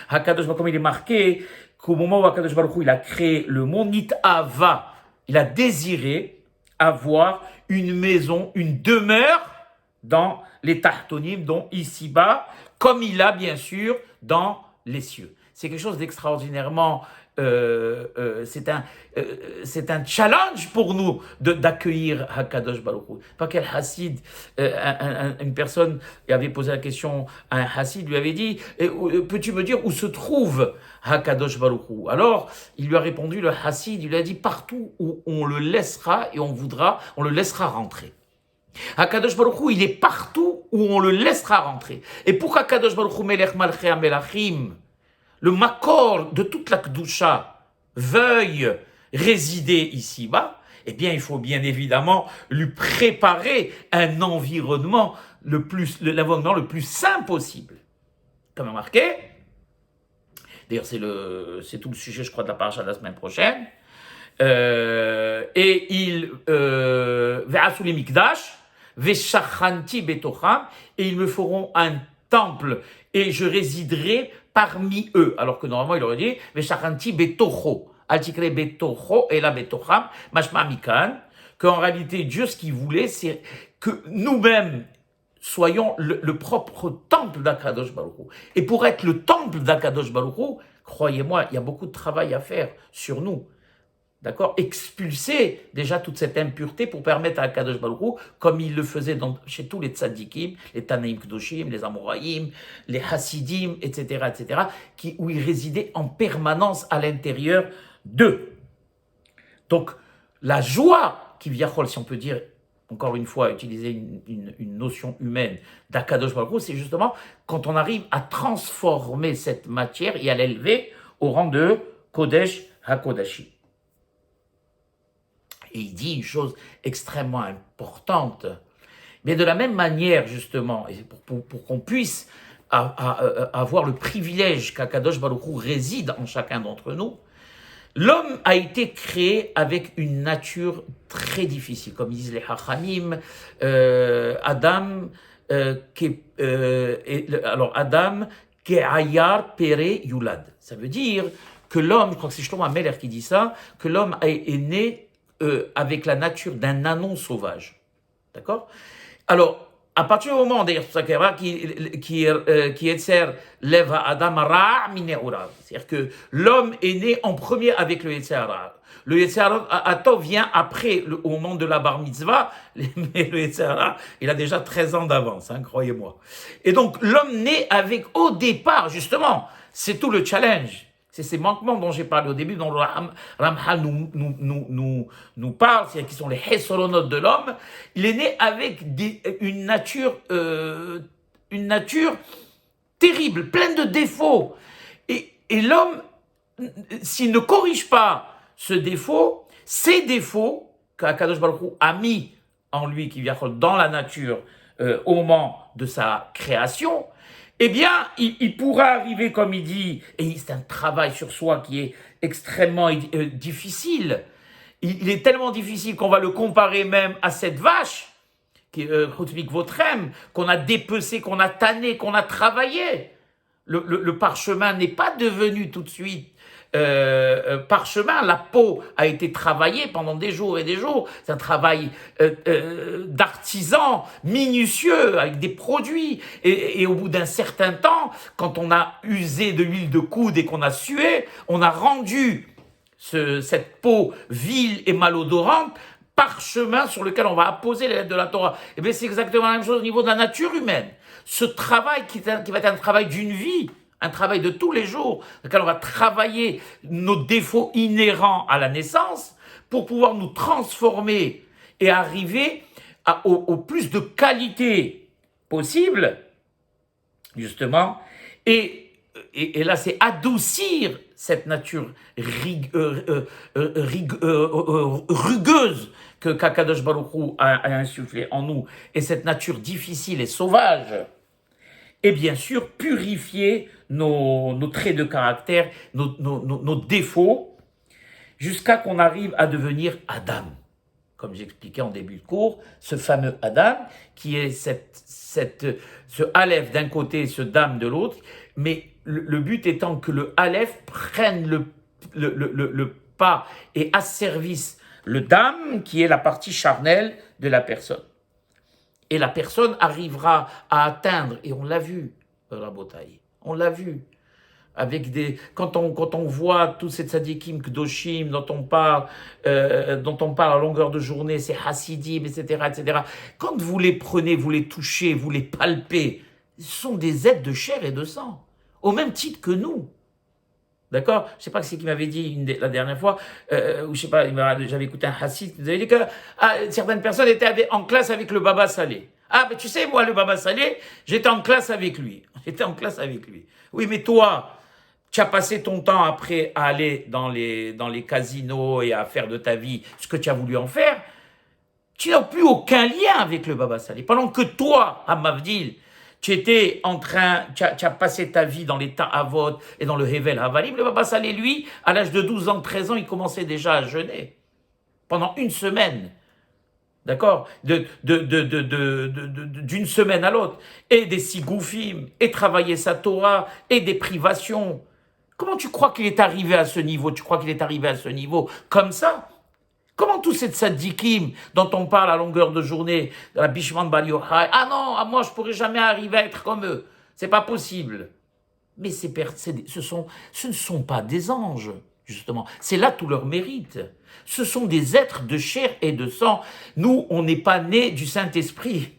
Hakadosh Baruch Hu, comme il est marqué qu'au moment où Hakadosh Baruch Hu il a créé le monde, Nit'ava, il a désiré avoir une maison, une demeure dans les Tahtonim, dont ici-bas, comme il a bien sûr dans les cieux. C'est quelque chose d'extraordinairement, c'est un challenge pour nous d'accueillir Hakadosh Baruch Hu. Pas quel Hassid, une personne avait posé la question à un Hassid, lui avait dit, peux-tu me dire où se trouve Hakadosh Baruch Hu? Alors, il lui a répondu, le Hassid, il lui a dit, partout où on le laissera et on le laissera rentrer. Hakadosh Baruch Hu, il est partout où on le laissera rentrer. Et pour qu'Hakadosh Baruch Hu, Melech Malchei HaMelachim, le Makor de toute la Kedusha, veuille résider ici-bas, eh bien, il faut bien évidemment lui préparer un environnement l'environnement le plus sain possible. Comme marqué, d'ailleurs, c'est tout le sujet, je crois, de la paracha de la semaine prochaine. Et il ve'asu li mikdash ve'shachanti betocham, et ils me feront un temple et je résiderai parmi eux. Alors que normalement il aurait dit ve'shachanti betocho, altikre betocho et la betocham, mashma mikan, qu'en réalité Dieu ce qu'il voulait c'est que nous-mêmes soyons le propre temple d'Akadosh Baruch Hu. Et pour être le temple d'Akadosh Baruch Hu, croyez-moi, il y a beaucoup de travail à faire sur nous. D'accord, expulser déjà toute cette impureté pour permettre à Akadosh Baruch Hu, comme il le faisait chez tous les tzadikim, les Tanaïm Kedoshim, les Amoraïm, les Hasidim, etc., où ils résidaient en permanence à l'intérieur d'eux. Donc, la joie qui vient, si on peut dire, encore une fois, utiliser une notion humaine d'Akadosh Baruch Hu, c'est justement quand on arrive à transformer cette matière et à l'élever au rang de Kodesh HaKodashim. Et il dit une chose extrêmement importante. Mais de la même manière, justement, et pour qu'on puisse avoir le privilège qu'Akadosh Baruch Hu réside en chacun d'entre nous, l'homme a été créé avec une nature très difficile. Comme disent les Hachamim, Adam, Adam, Ke'ayar Pere Yulad. Ça veut dire que l'homme, je crois que c'est Shlomo HaMelech qui dit ça, que l'homme est né avec la nature d'un anon sauvage. D'accord? Alors, à partir du moment, d'ailleurs, c'est pour ça qui Yetzer leva Adam Ra' mine'urav. C'est-à-dire que l'homme est né en premier avec le Yetzer Ra'. Le Yetzer Ra' vient après, au moment de la bar mitzvah, mais le Yetzer Ra', il a déjà 13 ans d'avance, hein, croyez-moi. Et donc, l'homme naît avec, au départ, justement, c'est tout le challenge. C'est ces manquements dont j'ai parlé au début, dont le Ramchal nous parle, c'est-à-dire qui sont les Hesronot de l'homme. Il est né avec une nature terrible, pleine de défauts. Et l'homme, s'il ne corrige pas ces défauts qu'Akadosh Baruch Hu a mis en lui, qui vient dans la nature au moment de sa création, eh bien, il pourra arriver, comme il dit, et c'est un travail sur soi qui est extrêmement difficile. Il est tellement difficile qu'on va le comparer même à cette vache, qui est Votrem, qu'on a dépecé, qu'on a tanné, qu'on a travaillé. Le parchemin n'est pas devenu tout de suite parchemin, la peau a été travaillée pendant des jours et des jours. C'est un travail d'artisan minutieux avec des produits. Et au bout d'un certain temps, quand on a usé de l'huile de coude et qu'on a sué, on a rendu cette peau vile et malodorante parchemin sur lequel on va apposer les lettres de la Torah. Et bien c'est exactement la même chose au niveau de la nature humaine. Ce travail qui va être un travail d'une vie, un travail de tous les jours, dans lequel on va travailler nos défauts inhérents à la naissance pour pouvoir nous transformer et arriver au plus de qualité possible, justement, et là c'est adoucir cette nature rugueuse que Kadosh Baruch Hu a insufflé en nous, et cette nature difficile et sauvage, et bien sûr purifier nos traits de caractère, nos défauts, jusqu'à qu'on arrive à devenir Adam. Comme j'expliquais en début de cours, ce fameux Adam, qui est ce Aleph d'un côté et ce Dam de l'autre, mais le but étant que le Aleph prenne le pas et asservisse le Dam, qui est la partie charnelle de la personne. Et la personne arrivera à atteindre, et on l'a vu, Rabotai, on l'a vu, avec quand on voit tous ces tzadikim kdoshim dont on parle à longueur de journée, ces hassidim, etc., quand vous les prenez, vous les touchez, vous les palpez, ce sont des êtres de chair et de sang, au même titre que nous. D'accord? Je ne sais pas ce qu'il m'avait dit la dernière fois, ou je sais pas, j'avais écouté un hassid qui nous avait dit que certaines personnes étaient en classe avec le Baba Salé. Ah, mais tu sais, moi, le Baba Salé, j'étais en classe avec lui. Oui, mais toi, tu as passé ton temps après à aller dans les casinos et à faire de ta vie ce que tu as voulu en faire. Tu n'as plus aucun lien avec le Baba Salé. Pendant que toi, à Mavdil, tu as passé ta vie dans les Ta'avot et dans le Hevel Havalim. Le Baba Salé, lui, à l'âge de 12 ans, 13 ans, il commençait déjà à jeûner. Pendant une semaine. D'accord? D'une semaine à l'autre. Et des sigoufim, et travailler sa Torah, et des privations. Comment tu crois qu'il est arrivé à ce niveau? Tu crois qu'il est arrivé à ce niveau comme ça? Comment tous ces tzadikim dont on parle à longueur de journée, de la Bishman Bar Yochai, ah non, moi je pourrais jamais arriver à être comme eux, c'est pas possible. Mais ce ne sont pas des anges, justement. C'est là tout leur mérite. Ce sont des êtres de chair et de sang. Nous, on n'est pas nés du Saint-Esprit.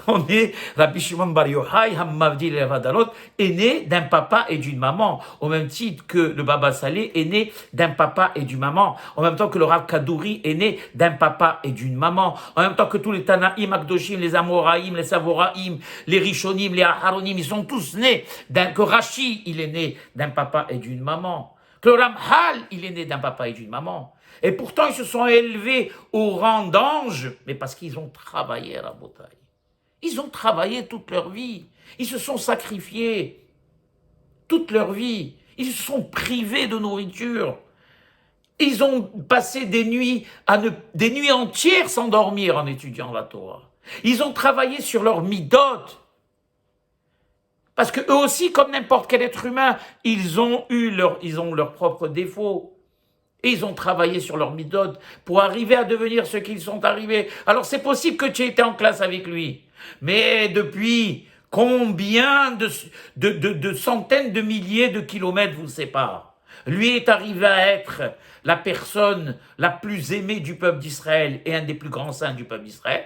On est, Rabbi Shimon Bar Yochai, Hammavdil Evadalot, est né d'un papa et d'une maman, au même titre que le Baba Salé est né d'un papa et d'une maman, en même temps que le Rav Kadouri est né d'un papa et d'une maman, en même temps que tous les Tanaïm, Akdoshim, les Amoraïm, les Savoraïm, les Rishonim, les Aharonim, ils sont tous nés que Rashi, il est né d'un papa et d'une maman, que le Ramchal, il est né d'un papa et d'une maman. Et pourtant, ils se sont élevés au rang d'anges, mais parce qu'ils ont travaillé à la bataille. Ils ont travaillé toute leur vie. Ils se sont sacrifiés toute leur vie. Ils se sont privés de nourriture. Ils ont passé des nuits entières sans dormir en étudiant la Torah. Ils ont travaillé sur leur midot. Parce que eux aussi, comme n'importe quel être humain, ils ont leurs propres défauts. Et ils ont travaillé sur leur midot pour arriver à devenir ce qu'ils sont arrivés. Alors c'est possible que tu aies été en classe avec lui. Mais depuis combien de centaines de milliers de kilomètres vous séparent? Lui est arrivé à être la personne la plus aimée du peuple d'Israël et un des plus grands saints du peuple d'Israël.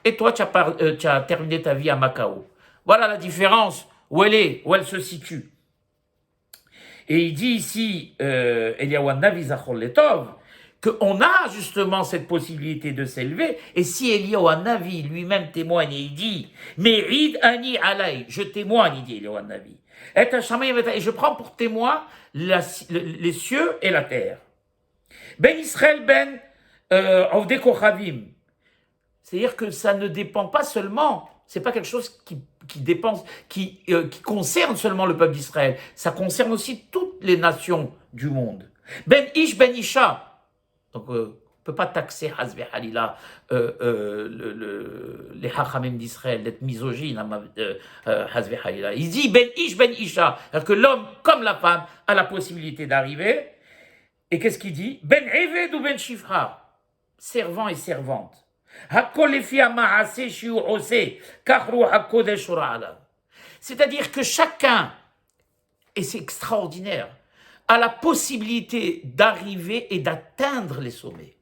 Et toi, tu as terminé ta vie à Macao. Voilà la différence, où elle se situe. Et il dit ici, Eliyahu Hanavi Zachor Letov, qu'on a justement cette possibilité de s'élever. Et si Eliyahu Hanavi lui-même témoigne et il dit, Merid ani alay, je témoigne, il dit Eliyahu Hanavi, et je prends pour témoin les cieux et la terre. Ben Israël ben Ovdei Kochavim. C'est-à-dire que ça ne dépend pas seulement, c'est pas quelque chose qui dépend, qui concerne seulement le peuple d'Israël. Ça concerne aussi toutes les nations du monde. Ben Ish ben Isha. Donc, on ne peut pas taxer Hazbe Halila, les Hachamim d'Israël, d'être misogyne, Hazbe Halila. Il dit Ben Ish ben Isha. C'est-à-dire que l'homme, comme la femme, a la possibilité d'arriver. Et qu'est-ce qu'il dit? Ben Eved ou Ben Shifra. Servant et servante. C'est-à-dire que chacun, et c'est extraordinaire, a la possibilité d'arriver et d'atteindre les sommets.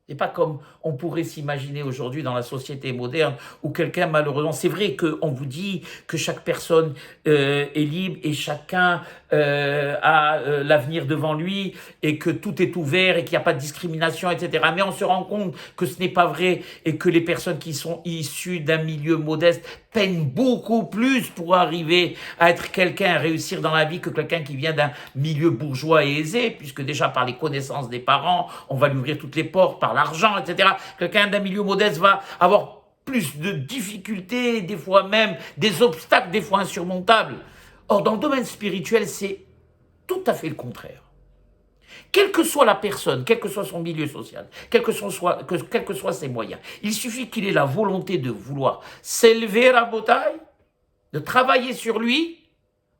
Et pas comme on pourrait s'imaginer aujourd'hui dans la société moderne où quelqu'un, malheureusement, c'est vrai qu'on vous dit que chaque personne est libre et chacun a l'avenir devant lui et que tout est ouvert et qu'il n'y a pas de discrimination, etc. Mais on se rend compte que ce n'est pas vrai et que les personnes qui sont issues d'un milieu modeste peinent beaucoup plus pour arriver à être quelqu'un, à réussir dans la vie que quelqu'un qui vient d'un milieu bourgeois et aisé, puisque déjà par les connaissances des parents, on va lui ouvrir toutes les portes, par l'argent, etc. Quelqu'un d'un milieu modeste va avoir plus de difficultés, des fois même des obstacles, des fois insurmontables. Or, dans le domaine spirituel, c'est tout à fait le contraire. Quelle que soit la personne, quel que soit son milieu social, quels que soient ses moyens, il suffit qu'il ait la volonté de vouloir s'élever à Botaï, de travailler sur lui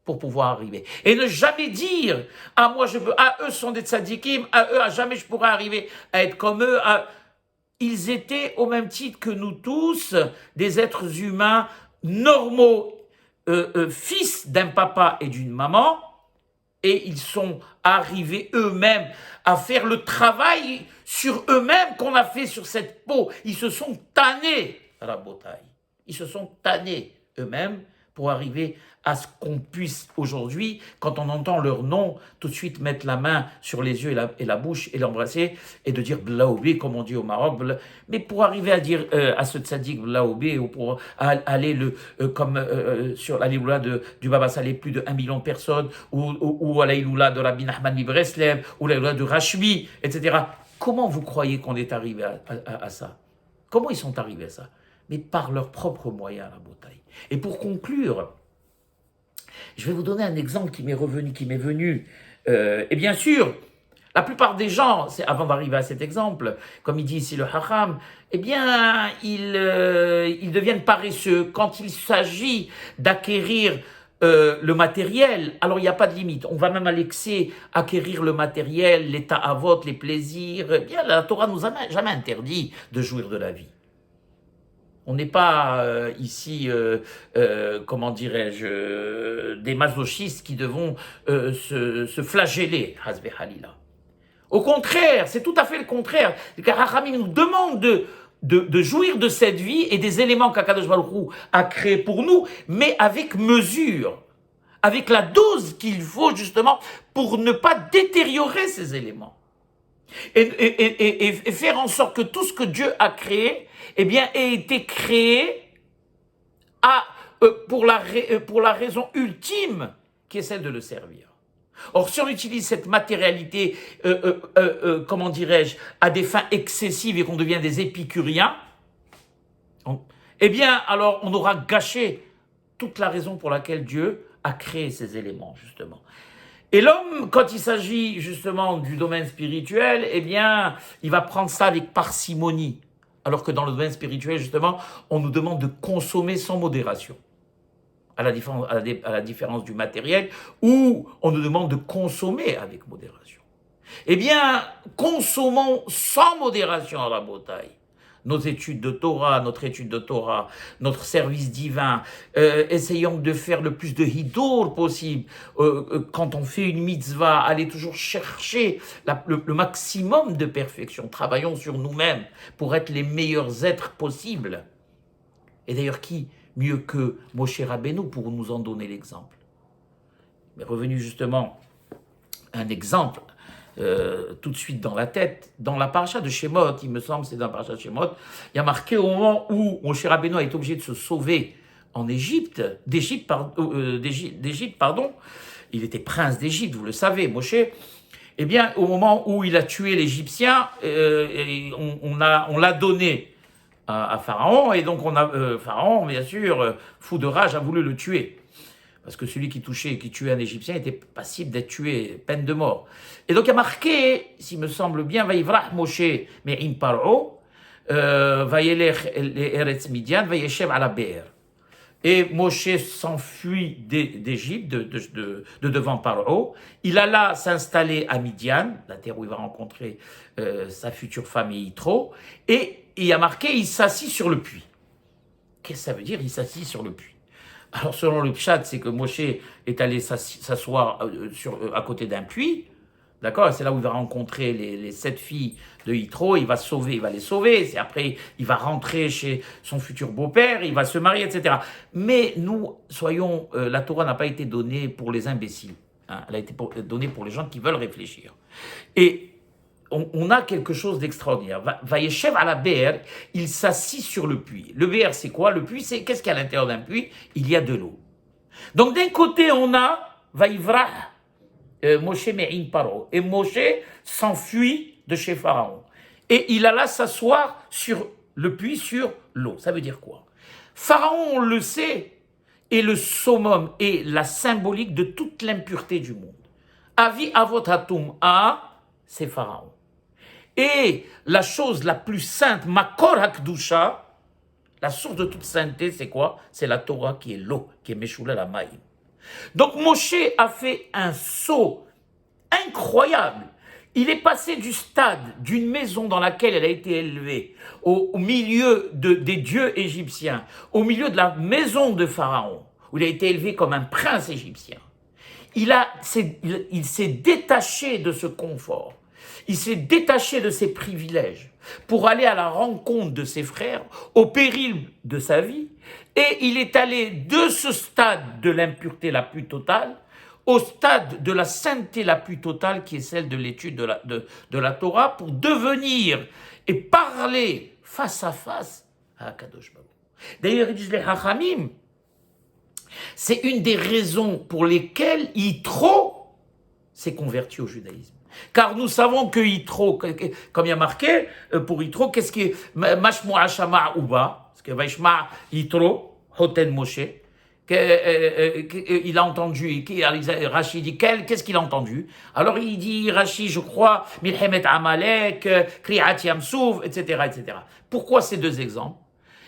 pour pouvoir arriver. Et ne jamais dire, ah moi je veux, ah eux sont des tzadikim, ah eux, à jamais je pourrais arriver à être comme eux. Ils étaient au même titre que nous tous, des êtres humains normaux, fils d'un papa et d'une maman, et ils sont arrivés eux-mêmes à faire le travail sur eux-mêmes qu'on a fait sur cette peau. Ils se sont tannés à la bataille. Ils se sont tannés eux-mêmes pour arriver à ce qu'on puisse aujourd'hui, quand on entend leur nom, tout de suite mettre la main sur les yeux et la bouche et l'embrasser et de dire Blaoubé, comme on dit au Maroc. Mais pour arriver à dire à ce tzaddik Blaoubé, ou pour aller comme sur la Liloula du Baba Saleh, plus de 1 million de personnes, ou à la Liloula de Rabbi Nachman Breslev, ou la Liloula de Rashbi, etc. Comment vous croyez qu'on est arrivé à ça? Comment ils sont arrivés à ça? Mais par leurs propres moyens, la bataille. Et pour conclure, je vais vous donner un exemple qui m'est venu. Et bien sûr, la plupart des gens, avant d'arriver à cet exemple, comme il dit ici le Hacham, eh bien, ils deviennent paresseux. Quand il s'agit d'acquérir le matériel, alors il n'y a pas de limite. On va même à l'excès acquérir le matériel, les ta'avot, les plaisirs. Eh bien, la Torah nous a jamais interdit de jouir de la vie. On n'est pas ici, comment dirais-je, des masochistes qui devront se flageller, Hazbe Halila. Au contraire, c'est tout à fait le contraire. Car Rachamim nous demande de jouir de cette vie et des éléments qu'Akadosh Baruch Hu a créés pour nous, mais avec mesure, avec la dose qu'il faut justement pour ne pas détériorer ces éléments. Et faire en sorte que tout ce que Dieu a créé, eh bien, ait été créé pour la raison ultime qui est celle de le servir. Or, si on utilise cette matérialité, comment dirais-je, à des fins excessives et qu'on devient des épicuriens, eh bien, alors on aura gâché toute la raison pour laquelle Dieu a créé ces éléments, justement. Et l'homme, quand il s'agit justement du domaine spirituel, eh bien, il va prendre ça avec parcimonie. Alors que dans le domaine spirituel, justement, on nous demande de consommer sans modération. À la différence du matériel, où on nous demande de consommer avec modération. Eh bien, consommons sans modération à la bataille. Nos études de Torah, notre service divin, essayons de faire le plus de hidour possible. Quand on fait une mitzvah, allez toujours chercher le maximum de perfection. Travaillons sur nous-mêmes pour être les meilleurs êtres possibles. Et d'ailleurs, qui mieux que Moshe Rabbeinu pour nous en donner l'exemple? m'est revenu justement un exemple tout de suite dans la tête. Dans la paracha de Shemot, il me semble, c'est dans la paracha de Shemot, il y a marqué au moment où Moshe Rabbeinu est obligé de se sauver en Égypte, d'Égypte, pardon, il était prince d'Égypte, vous le savez, Moshe. Eh bien, au moment où il a tué l'Égyptien, on l'a donné à Pharaon, et donc Pharaon, bien sûr, fou de rage, a voulu le tuer. Parce que celui qui tuait un Égyptien était passible d'être tué, peine de mort. Et donc il y a marqué, s'il me semble bien, Vayivrah Moshe me'im Paro, Vayelech Eretz Midian, Vayeshev ala Be'er. Et Moshe s'enfuit d'Égypte, de devant Paro. Il alla s'installer à Midian, la terre où il va rencontrer sa future femme et Yitro. Et il y a marqué, il s'assit sur le puits. Qu'est-ce que ça veut dire, il s'assit sur le puits? Alors, selon le pshat, c'est que Moshe est allé s'asseoir à côté d'un puits, d'accord? C'est là où il va rencontrer les 7 filles de Yitro, il va les sauver, c'est après, il va rentrer chez son futur beau-père, il va se marier, etc. Mais nous, la Torah n'a pas été donnée pour les imbéciles, hein, elle a été donnée pour les gens qui veulent réfléchir. Et on a quelque chose d'extraordinaire. Vayeshev ala Be'er, il s'assit sur le puits. Le Be'er, c'est quoi? Le puits, c'est qu'est-ce qu'il y a à l'intérieur d'un puits? Il y a de l'eau. Donc d'un côté, on a Vayivrah Moshe me'in Paro. Et Moshe s'enfuit de chez Pharaon. Et il alla s'asseoir sur le puits, sur l'eau. Ça veut dire quoi? Pharaon, on le sait, est le summum et la symbolique de toute l'impureté du monde. Avi avot hatum c'est Pharaon. Et la chose la plus sainte, Makor HaKdusha, la source de toute sainteté, c'est quoi? C'est la Torah qui est l'eau, qui est Meshula la Maïm. Donc Moshe a fait un saut incroyable. Il est passé du stade d'une maison dans laquelle elle a été élevée, au milieu des dieux égyptiens, au milieu de la maison de Pharaon, où il a été élevé comme un prince égyptien. Il s'est détaché de ce confort. Il s'est détaché de ses privilèges pour aller à la rencontre de ses frères au péril de sa vie, et il est allé de ce stade de l'impureté la plus totale au stade de la sainteté la plus totale, qui est celle de l'étude de la Torah, pour devenir et parler face à face à Akadosh Baruch Hu. D'ailleurs, ils disent les Hachamim, c'est une des raisons pour lesquelles Yitro s'est converti au judaïsme. Car nous savons que Yitro, comme il y a marqué, pour Yitro, qu'est-ce qui est Mashmo Hashama Uba, parce que Vaishma Yitro, Hoten Moshe, il a entendu, Rashi dit, qu'est-ce qu'il a entendu? Alors il dit, Rashi, je crois, Milhemet Amalek, Kriat Yamsouf, etc., etc. Pourquoi ces deux exemples?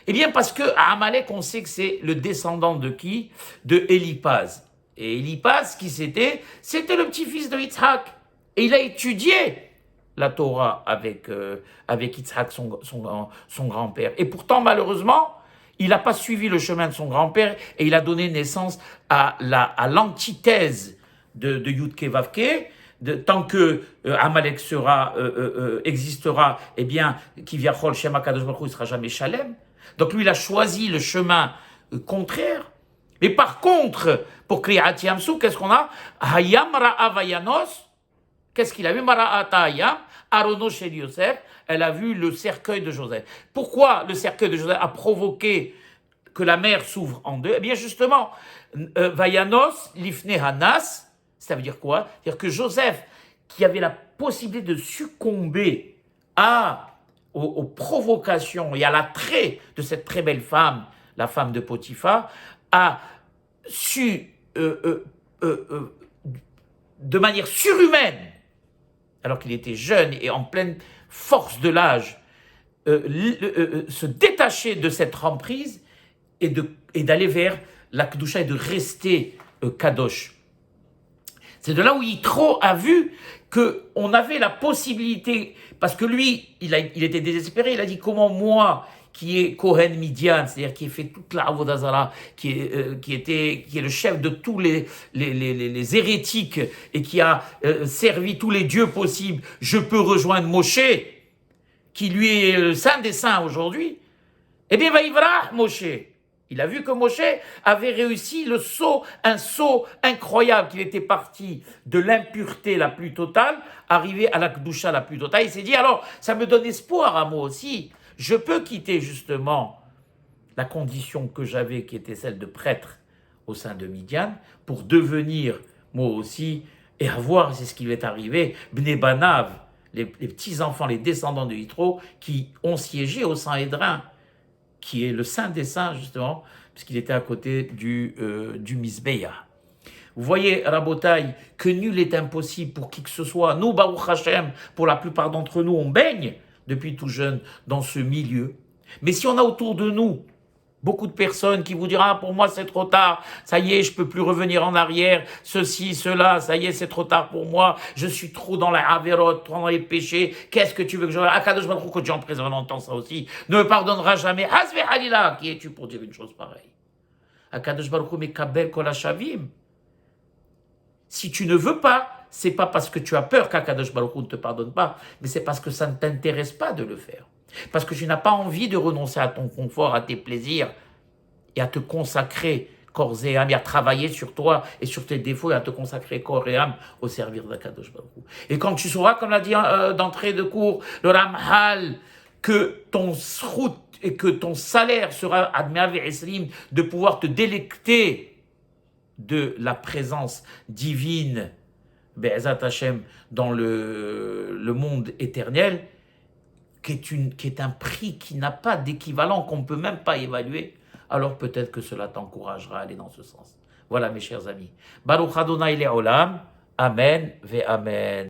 Eh bien, parce que Amalek, on sait que c'est le descendant de qui? De Élipaz. Et Élipaz, qui c'était le petit-fils de Yitzhak. Et il a étudié la Torah avec Yitzhak, son grand-père. Et pourtant, malheureusement, il n'a pas suivi le chemin de son grand-père et il a donné naissance à l'antithèse de Yudke Vavke. Tant que Amalek existera, eh bien, Kivyachol Shem HaKadosh Baruch Hu, il ne sera jamais Shalem. Donc lui, il a choisi le chemin contraire. Mais par contre, pour Kriyat Yamsou, qu'est-ce qu'on a? Hayam Ra'a Vayanos. Qu'est-ce qu'il a vu? Mara'ata Hayam, Arono Shel Yosef. Elle a vu le cercueil de Joseph. Pourquoi le cercueil de Joseph a provoqué que la mer s'ouvre en deux? Eh bien, justement, Vayanos, Lifne Hanas, ça veut dire quoi? C'est-à-dire que Joseph, qui avait la possibilité de succomber aux provocations et à l'attrait de cette très belle femme, la femme de Potiphar, a su, de manière surhumaine, alors qu'il était jeune et en pleine force de l'âge, se détacher de cette emprise et d'aller vers la Kedusha et de rester Kadosh. C'est de là où Yitro a vu qu'on avait la possibilité, parce que lui, il était désespéré, il a dit comment moi, qui est Kohen Midian, c'est-à-dire qui a fait toute la Avodah Zarah, qui est le chef de tous les hérétiques et qui a servi tous les dieux possibles, je peux rejoindre Moshe, qui lui est le saint des saints aujourd'hui. Eh bien, Vaïvrah Moshe. Il a vu que Moshe avait réussi le saut, un saut incroyable, qu'il était parti de l'impureté la plus totale, arrivé à la Kedusha la plus totale. Il s'est dit, alors, ça me donne espoir à moi aussi. Je peux quitter justement la condition que j'avais, qui était celle de prêtre au sein de Midian, pour devenir moi aussi, et avoir, c'est ce qui m'est arrivé, Bnei Banav, les petits-enfants, les descendants de Yitro, qui ont siégé au Sanhédrin, qui est le saint des saints, justement, puisqu'il était à côté du Mizbeya. Vous voyez, Rabotai, que nul est impossible pour qui que ce soit. Nous, Baruch Hashem, pour la plupart d'entre nous, on baigne depuis tout jeune dans ce milieu. Mais si on a autour de nous beaucoup de personnes qui vous diront, ah, pour moi c'est trop tard, ça y est, je peux plus revenir en arrière, ceci, cela, ça y est, c'est trop tard pour moi, je suis trop dans la avérote, trop dans les péchés, qu'est-ce que tu veux que je... Akadosh Baruch Hu, que Jean présent entend ça aussi, ne me pardonnera jamais. Hasve Halila, qui es-tu pour dire une chose pareille? Akadosh Baruch Hu mekabel kol hashavim. Si tu ne veux pas, c'est pas parce que tu as peur qu'Akadosh Baruch Hu ne te pardonne pas, mais c'est parce que ça ne t'intéresse pas de le faire. Parce que tu n'as pas envie de renoncer à ton confort, à tes plaisirs, et à te consacrer corps et âme, et à travailler sur toi et sur tes défauts, et à te consacrer corps et âme au service d'Akadosh Baruch Hu. Et quand tu sauras, comme l'a dit d'entrée de cours, le Ramhal, que ton srout et que ton salaire sera admeav esrim, de pouvoir te délecter de la présence divine, Be'ezat Hashem, dans le monde éternel, qui est un prix qui n'a pas d'équivalent, qu'on ne peut même pas évaluer, alors peut-être que cela t'encouragera à aller dans ce sens. Voilà mes chers amis. Baruch Adonai Le'olam. Amen ve Amen.